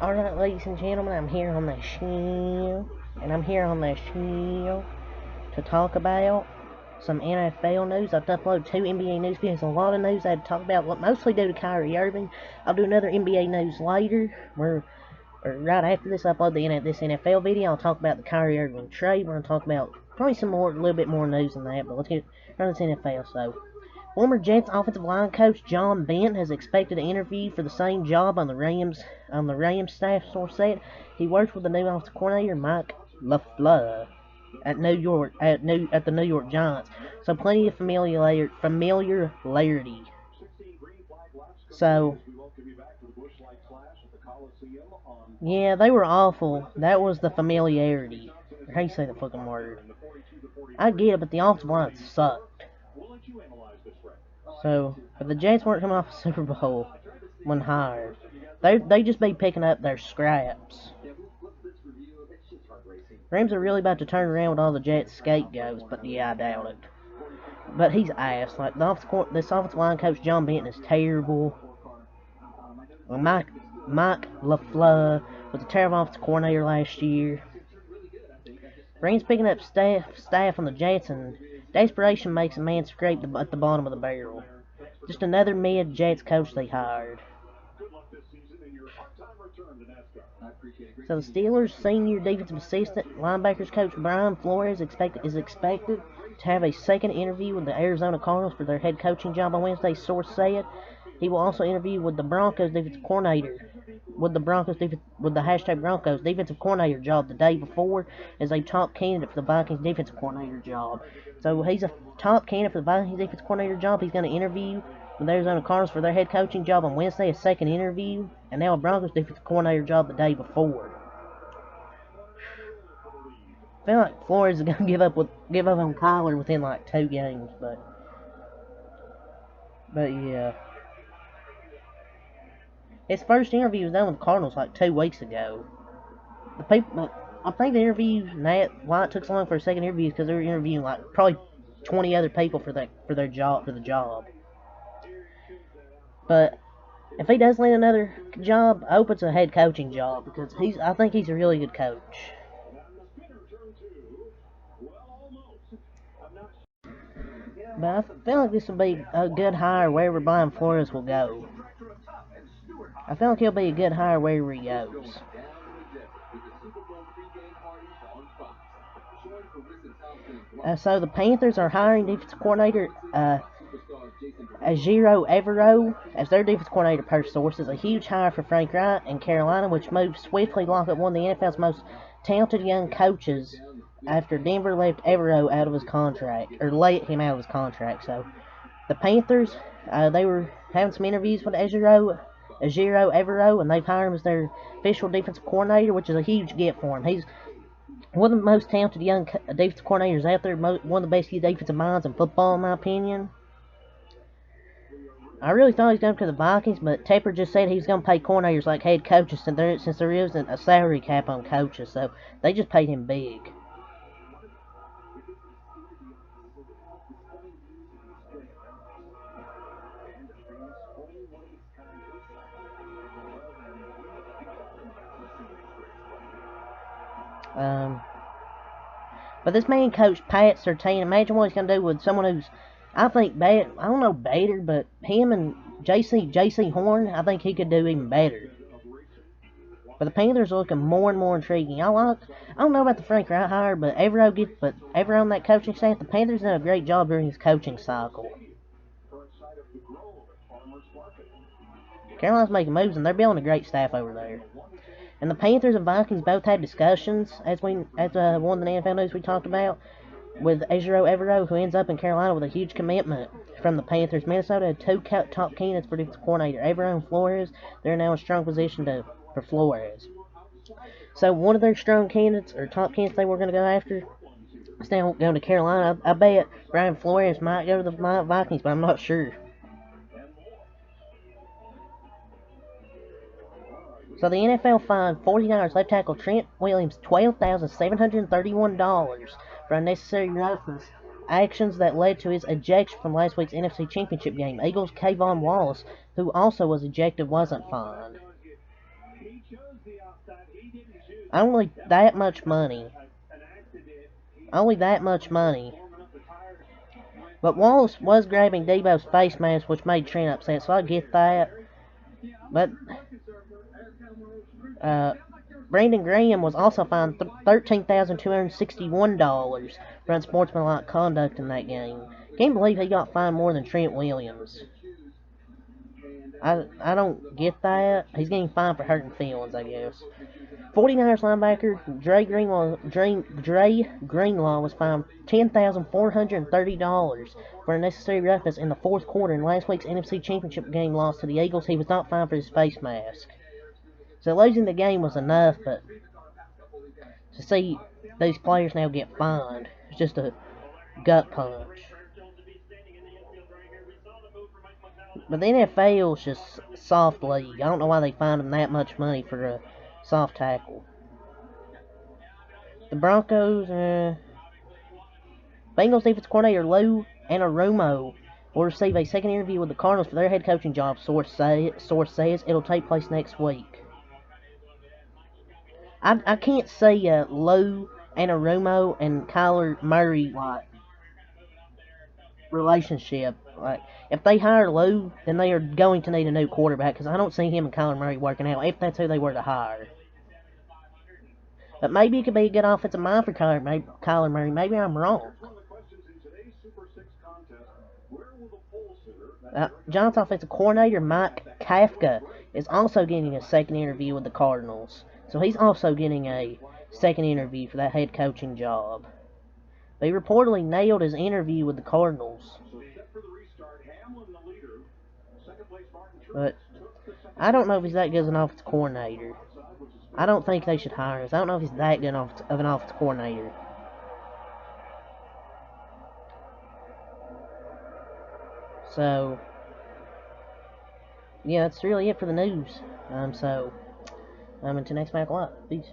Alright, ladies and gentlemen, I'm here on the show, to talk about some NFL news. I've uploaded 2 NBA news videos, a lot of news I had to talk about, what mostly due to Kyrie Irving. I'll do another NBA news later, or right after this, I upload this NFL video. I'll talk about the Kyrie Irving trade. We're going to talk about probably a little bit more news than that, but let's get on this NFL. So, former Jets offensive line coach John Benton has expected to interview for the same job on the Rams staff. Source said he works with the new offensive coordinator Mike LaFleur at the New York Giants. So plenty of familiarity. So yeah, they were awful. That was the familiarity. How you say the fucking word? I get it, but the offensive line sucked. So, if the Jets weren't coming off a Super Bowl when hired, they just be picking up their scraps. Rams are really about to turn around with all the Jets scapegoats, but yeah, I doubt it. But he's ass. Like this offensive line coach John Benton is terrible. Mike LaFleur was a terrible offensive coordinator last year. Rams picking up staff on the Jets, and desperation makes a man scrape at the bottom of the barrel. Just another mid-Jets coach they hired. So the Steelers' senior defensive assistant linebackers coach Brian Flores is expected to have a second interview with the Arizona Cardinals for their head coaching job on Wednesday. Source said he will also interview with the Broncos defensive coordinator with the hashtag Broncos defensive coordinator job the day before as a top candidate for the Vikings defensive coordinator job. So he's a top candidate for the Vikings defensive coordinator job. He's going to interview with the Arizona Cardinals for their head coaching job on Wednesday, a second interview, and now a Broncos defensive coordinator job the day before. I feel like Flores is going to give up on Kyler within like 2 games, but yeah. His first interview was done with the Cardinals like 2 weeks ago. I think the interview, why it took so long for a second interview is because they were interviewing like probably 20 other people for the job. But if he does land another job, I hope it's a head coaching job because I think he's a really good coach. But I feel like this will be a good hire wherever Brian Flores will go. I feel like he'll be a good hire wherever he goes. So the Panthers are hiring defensive coordinator Ejiro Evero as their defensive coordinator per sources. A huge hire for Frank Reich in Carolina, which moved swiftly to lock up one of the NFL's most talented young coaches after Denver left Evero out of his contract, or let him out of his contract. So the Panthers, they were having some interviews with Ejiro Evero, and they've hired him as their official defensive coordinator, which is a huge get for him. He's one of the most talented young defensive coordinators out there, one of the best defensive minds in football, in my opinion. I really thought he was going to the Vikings, but Tepper just said he was going to pay coordinators like head coaches since there isn't a salary cap on coaches, so they just paid him big. But this man coached Pat Surtain. Imagine what he's going to do with someone who's, I think, bad. I don't know better, but him and J.C. Horn, I think he could do even better. But the Panthers are looking more and more intriguing. I don't know about the Frank Reich hire, but everyone on that coaching staff, the Panthers done a great job during his coaching cycle. Carolina's making moves, and they're building a great staff over there. And the Panthers and Vikings both had discussions, as one of the NFL news we talked about, with Ejiro Evero, who ends up in Carolina with a huge commitment from the Panthers. Minnesota had 2 top candidates for defensive coordinator, Evero and Flores. They're now in a strong position for Flores. So one of their strong candidates, or top candidates they were going to go after, is now going to Carolina. I bet Brian Flores might go to the Vikings, but I'm not sure. So the NFL fined 49ers left tackle Trent Williams $12,731 for unnecessary roughness actions that led to his ejection from last week's NFC Championship game. Eagles' Kayvon Wallace, who also was ejected, wasn't fined. Only that much money. Only that much money. But Wallace was grabbing Debo's face mask, which made Trent upset, so I get that. But Brandon Graham was also fined $13,261 for unsportsmanlike conduct in that game. Can't believe he got fined more than Trent Williams. I don't get that. He's getting fined for hurting feelings, I guess. 49ers linebacker Dre Greenlaw was fined $10,430 for unnecessary roughness in the fourth quarter in last week's NFC Championship game loss to the Eagles. He was not fined for his face mask. So losing the game was enough, but to see these players now get fined, it's just a gut punch. But the NFL is just soft league. I don't know why they fined them that much money for a soft tackle. The Broncos, Bengals defensive coordinator Lou Anarumo will receive a second interview with the Cardinals for their head coaching job. Source says it'll take place next week. I can't see Lou Anarumo and Kyler Murray like relationship. Like, if they hire Lou, then they are going to need a new quarterback because I don't see him and Kyler Murray working out if that's who they were to hire. But maybe it could be a good offensive mind for Kyler Murray. Maybe I'm wrong. Giants offensive coordinator Mike Kafka is also getting a second interview with the Cardinals. So he's also getting a second interview for that head coaching job. But he reportedly nailed his interview with the Cardinals. But I don't know if he's that good as an offensive coordinator. I don't think they should hire him. I don't know if he's that good of an offensive coordinator. So, yeah, that's really it for the news. Until next Mac Live. Peace.